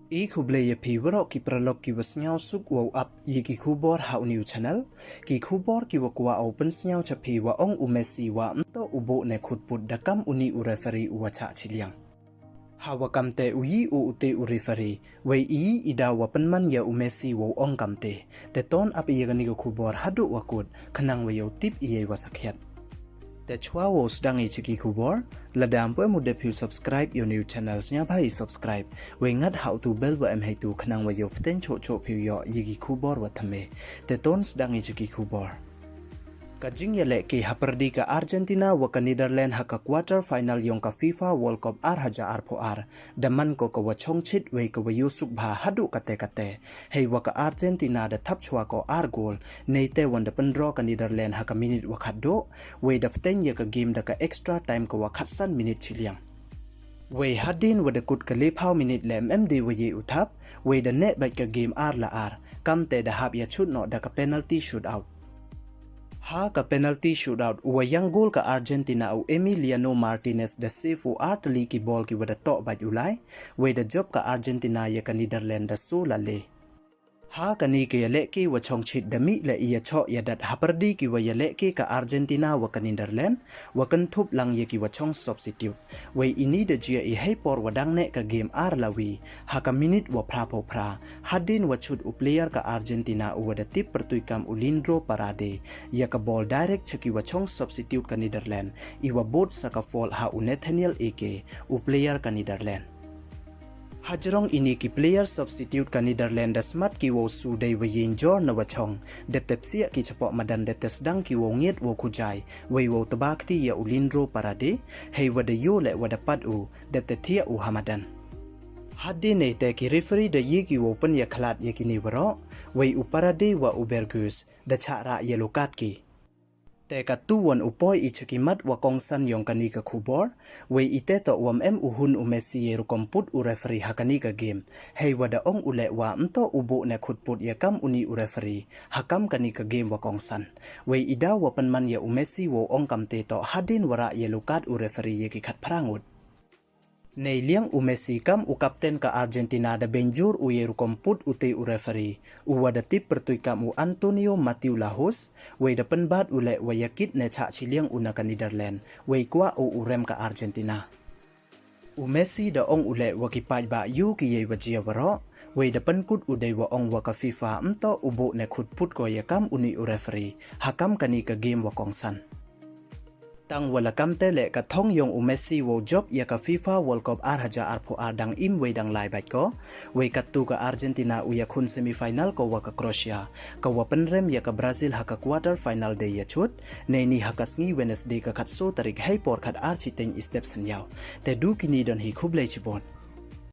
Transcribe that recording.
Kublaya piwaro ki pralog ki wasnyaw suk wow up ye ki kubor hau new channel ki kubor ki wakwa open snyaw chapi wa ong Messi wa mto ubo ne khutput dakam uni u referee u wacha chilliang hawa kamte uyi u ute u referee wei ida wa penman ya Messi wo ong kamte te ton ap ye gani ko kubor hadu wakut khanang we yo tip ye wasakhyat te chwa wo sdang e chiki kubor ladam pwe mu de subscribe your new channels nya bhai subscribe we ngat how to bell wa em hai tu khnang wa yo pten cho phu yo yigi kubor wa thame te ton sdang e chiki kubor kajing yele ke haperdi ka Argentina wa ka Netherlands ha ka quarter final yong ka FIFA World Cup ar daman ko wa chongchit we ka wa yusuk bha hadu kate hei wa ka Argentina da thap chwa ko goal neite wanda pendro ka Netherlands ha ka minute wa khaddo we da pten ye ka game da ka extra time ko wa khatsan minute chilliang we hadin wa da kut ka le phau minute lem md wa ye uthap we da net ba ka game kamte da hab ya chut no da ka penalty shootout ha ka penalty shootout wa yang goal ka Argentina u Emiliano Martinez da save u artli ki ball ki wada to ba ulai we da job ka Argentina ya ka Netherlands da so la le ha ka ni ke le ki wa chongchit da mi le ya cho ya dat haperdi ki wa ya le ki ka Argentina wa ka Netherlands wa kan thup lang ye ki wa chong substitute we ini da jia e hei por wa dang ne ka game lawi ha ka minute wa phra hadin wa chut u player ka Argentina u wa da tip pertuikam ulindro parade ya ka ball direct chaki wa chong substitute ka Netherlands i wa bot sa ka fall ha u Nathaniel Ake u player ka Netherlands Hajrong ini ki player substitute ka Netherlands da smart ki wo su dei we yin jor na wachong de tepsia ki chapok madan de tes dang ki wo ngiet wo khujai we wo tabakti ya ulindro parade hei wada yo le wada pat u de tethia u hamadan hadine te ki referee da ye ki wo pen ya khlat ye ki ni waro we u parade wa ubergus da chara yellow card ki te ka tuwon upoy ichakimat wa kongsan yong kanika kubor we iteto wam uhun Messi ye rukomput u referee hakani ka game hei wada ong ule wa mto ubo ne khutput ya kam uni u referee hakam kanika game wa kongsan we ida wa panman ya Messi wo ong kamte to hadin wara yellow card u referee ye ki khat prangut nei liang Messi kam u kapten ka Argentina da benjur u yeru komput ute u referee u wada tip pertui kam u Antonio Matiu Lahos we da penbat ule wa yakit ne cha chilliang una ka Netherlands we kwa u rem ka Argentina Messi da ong ule wa ki paj ba yu ki ye wajia waro we da penkut u dei wa ong wa ka FIFA mto ubo ne khut put ko yakam uni u referee hakam kani ka game wa kongsan tang wala kamte le ka thong yong Messi wo job ya ka FIFA World Cup dang im we dang lai bat ko we ka tu ka Argentina u ya khun semi final ko wa ka Croatia ka wa penrem ya ka Brazil ha ka quarter final de ya chut nei ni ha ka sngi Wednesday ka khat so tarik hei por khat architeng step san yaw te du kini don hi khublei chibon